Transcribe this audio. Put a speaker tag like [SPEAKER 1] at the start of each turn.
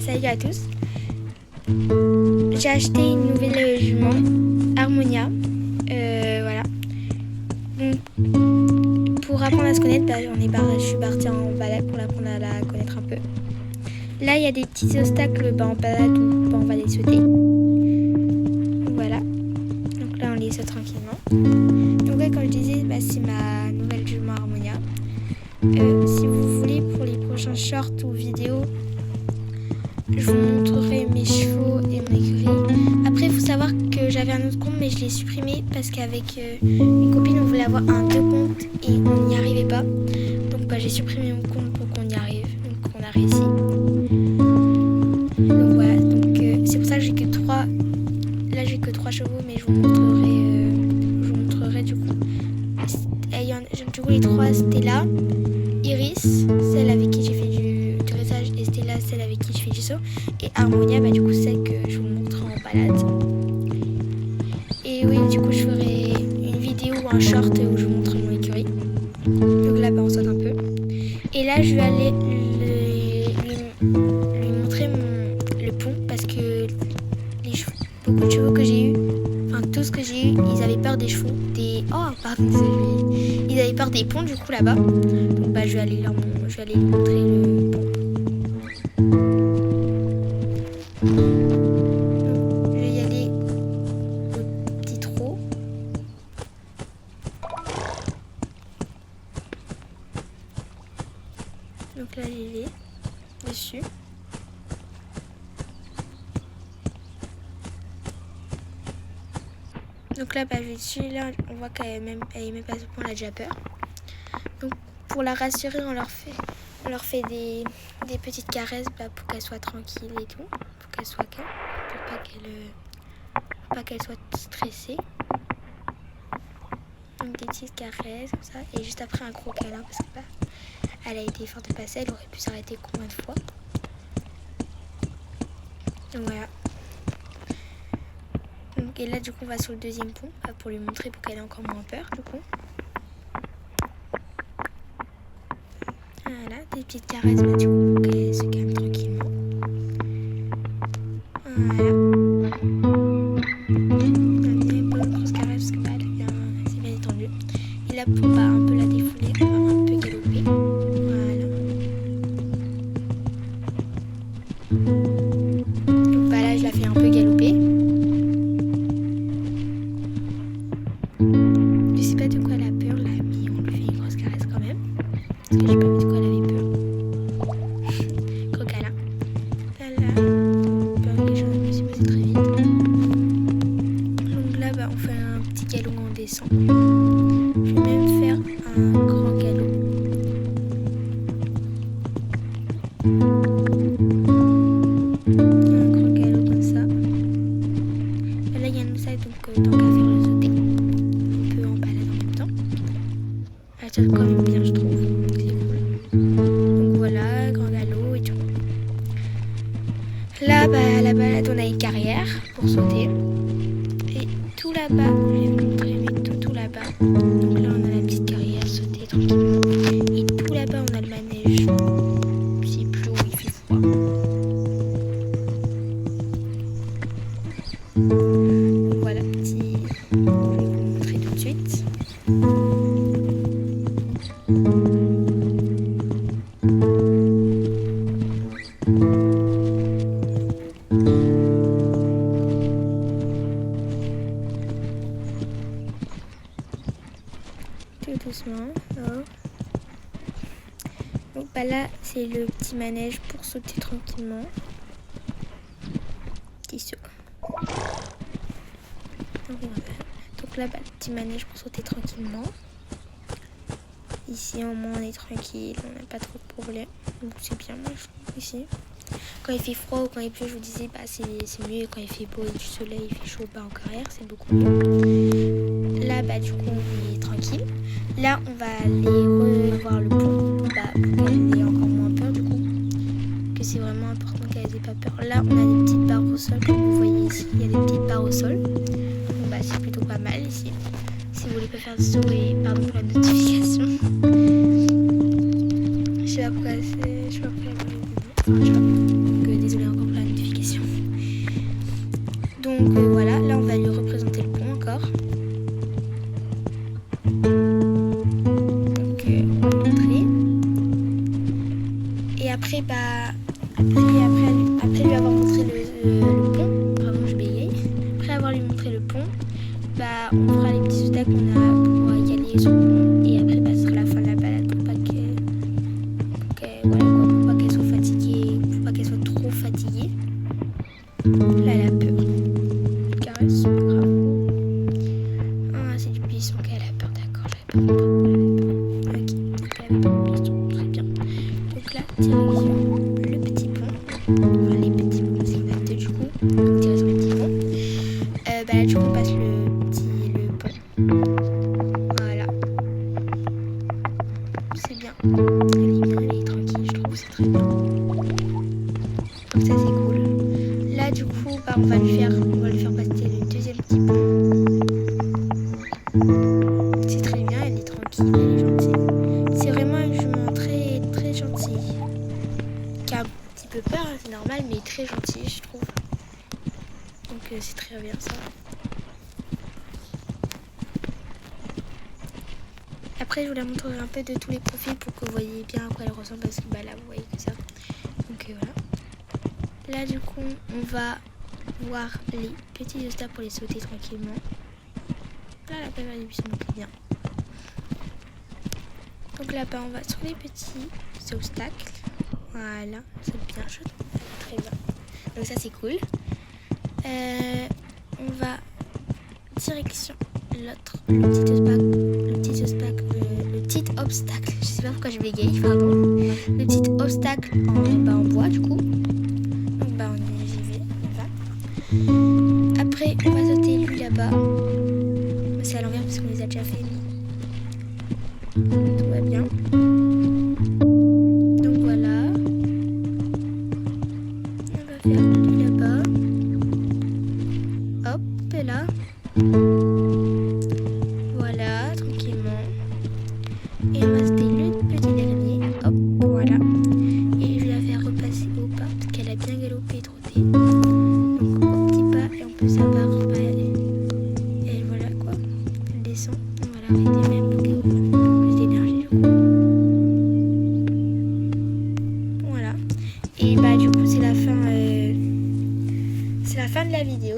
[SPEAKER 1] Salut à tous. J'ai acheté une nouvelle jument, Harmonia. Voilà. Donc, pour apprendre à se connaître, je suis partie en balade pour apprendre à la connaître un peu. Là, il y a des petits obstacles en balade où on va les sauter. Voilà. Donc là, on les saute tranquillement. Donc là, comme je disais, c'est ma nouvelle jument Harmonia. Si vous voulez, pour les prochains shorts ou vidéos, je vous montrerai mes chevaux et mon écurie. Après, il faut savoir que j'avais un autre compte, mais je l'ai supprimé parce qu'avec une copine, on voulait avoir deux comptes et on n'y arrivait pas. Donc j'ai supprimé mon compte pour qu'on y arrive. Donc on a réussi. Donc voilà, c'est pour ça que j'ai que 3. Là, j'ai que 3 chevaux, mais je vous montrerai du coup. Du coup, les 3, Stella, Iris, celle avec qui j'ai fait du dressage, et Stella, celle avec qui je fais du saut, et Harmonia, du coup celle que je vous montre en balade. Et oui, du coup je ferai une vidéo ou un short où je vous montre mon écurie. Donc là on saute un peu. Et là je vais aller lui montrer le pont, parce que beaucoup de chevaux que j'ai eu, tous que j'ai eu, ils avaient peur des chevaux, ils avaient peur des ponts du coup là-bas. Donc je vais aller lui montrer le pont. Je vais y aller au petit trot. Donc là j'y vais dessus. Donc là je vais dessus, là on voit qu'elle est même pas au point, elle a déjà peur. Donc pour la rassurer, on leur fait des petites caresses pour qu'elle soit tranquille et tout, pour qu'elle soit calme, pour pas qu'elle soit stressée. Donc des petites caresses comme ça, et juste après un gros câlin parce que elle a été forte de passer, elle aurait pu s'arrêter combien de fois. Donc voilà. Et là du coup on va sur le deuxième pont pour lui montrer, pour qu'elle ait encore moins peur du coup. Voilà, des petites caresses du coup pour qu'elle se calme tranquillement. Voilà. Une bonne grosse caresse parce que c'est bien étendu. Et là pour un peu la défouler, on va un peu galoper. Voilà. Donc là je la fais un peu galoper. Je sais pas de quoi elle a peur là, mais on lui fait une grosse caresse quand même. Parce que j'ai pas vu de quoi elle avait peur. Gros câlin. Là, peur les choses, mais c'est passé très vite. Donc là, on fait un petit galop en descend. Je vais même faire un grand galop. Un grand galop comme ça. Là, il y a un obstacle, donc tant qu'à faire le sauter. Un peu en balade en même temps. Elle tire quand même bien, je trouve. C'est cool. Donc voilà, grand galop et tout. Là, la balade, on a une carrière pour sauter. Et tout là-bas, je vais vous montrer, mais tout là-bas. Donc là, on a la petite carrière, sauter tranquillement. Et tout là-bas, on a le manège. C'est plus haut, il fait froid. Donc voilà, je vais vous montrer tout de suite. Tout doucement. Oh. Donc là, c'est le petit manège pour sauter tranquillement. Petit saut. Donc là, le petit manège pour sauter tranquillement. Ici, au moins, on est tranquille, on n'a pas trop de problèmes. Donc c'est bien, moi, je trouve, ici. Quand il fait froid ou quand il pleut, je vous disais, c'est mieux. Quand il fait beau et du soleil, il fait chaud en carrière, c'est beaucoup mieux. Là, du coup, on est tranquille. Là, on va aller revoir le pont pour qu'elle ait encore moins peur, du coup. Que c'est vraiment important qu'elle n'ait pas peur. Là, on a des petites barres au sol, comme vous voyez ici. Il y a des petites barres au sol. Donc, c'est plutôt pas mal ici. Si vous voulez pas faire de saut, et pardon pour la notification. Je vais après, je sais pas après la vidéo. Enfin, je sais pas. Donc, désolée encore pour la notification. Donc voilà, là on va lui représenter le pont encore. Donc on va le montrer. Et après, bah, après lui avoir montré le pont, pardon, je bégaye. Après avoir lui montré le pont, bah, on fera les petits obstacles qu'on a pour y aller sur le pont. Et après, bah, ce sera la fin de la balade pour pas voilà, quoi, pour pas qu'elle soit fatiguée, pour pas qu'elle soit trop fatiguée. Là, elle a peur. Caresse, c'est pas grave. Ah, c'est du buisson qu'elle a peur, d'accord, j'avais pas compris. Ok, donc elle avait peur du buisson, très bien. Donc là, direction le petit pont. Enfin, les petits ponts, parce qu'il y en a deux du coup. Donc direction le petit pont. Bah là, du coup, on passe le pont. Voilà. C'est bien. Elle est bien, elle est tranquille, je trouve, c'est très bien. Donc ça, c'est cool. Là, du coup, bah, on va lui faire passer le deuxième petit pont. C'est très bien, elle est tranquille, elle est gentille. C'est vraiment une jument très, très gentille. Qui a un petit peu peur, hein, c'est normal, mais très gentille, je trouve. Donc c'est très bien ça. Après, je vous la montrerai un peu de tous les profils pour que vous voyez bien à quoi elle ressemble, parce que bah, là, vous voyez que ça. Donc voilà. Là, du coup, on va voir les petits obstacles pour les sauter tranquillement. Là, la caméra du buisson monte bien. Donc là, bah, on va sur les petits obstacles. Voilà, c'est bien, je trouve. Très bien. Donc ça, c'est cool. On va direction l'autre, le petit obstacle. Je sais pas pourquoi je bégaye, pardon. Le petit obstacle en bois, du coup. Donc bah, j'y vais, on va. Après, on va sauter lui là-bas. C'est à l'envers parce qu'on les a déjà fait. Tout va bien. Donc voilà. On va faire lui là-bas. Hop, et là. Voilà, tranquillement. Et on va sauter le petit dernier. Hop, voilà. Et je vais la faire repasser au pas parce qu'elle a bien galopé et trotté. Donc au petit pas et on peut savoir. Et voilà quoi. Elle descend. On va l'arrêter même pour qu'elle reprenne un peu plus d'énergie du coup. Voilà. Et bah du coup c'est la fin de la vidéo.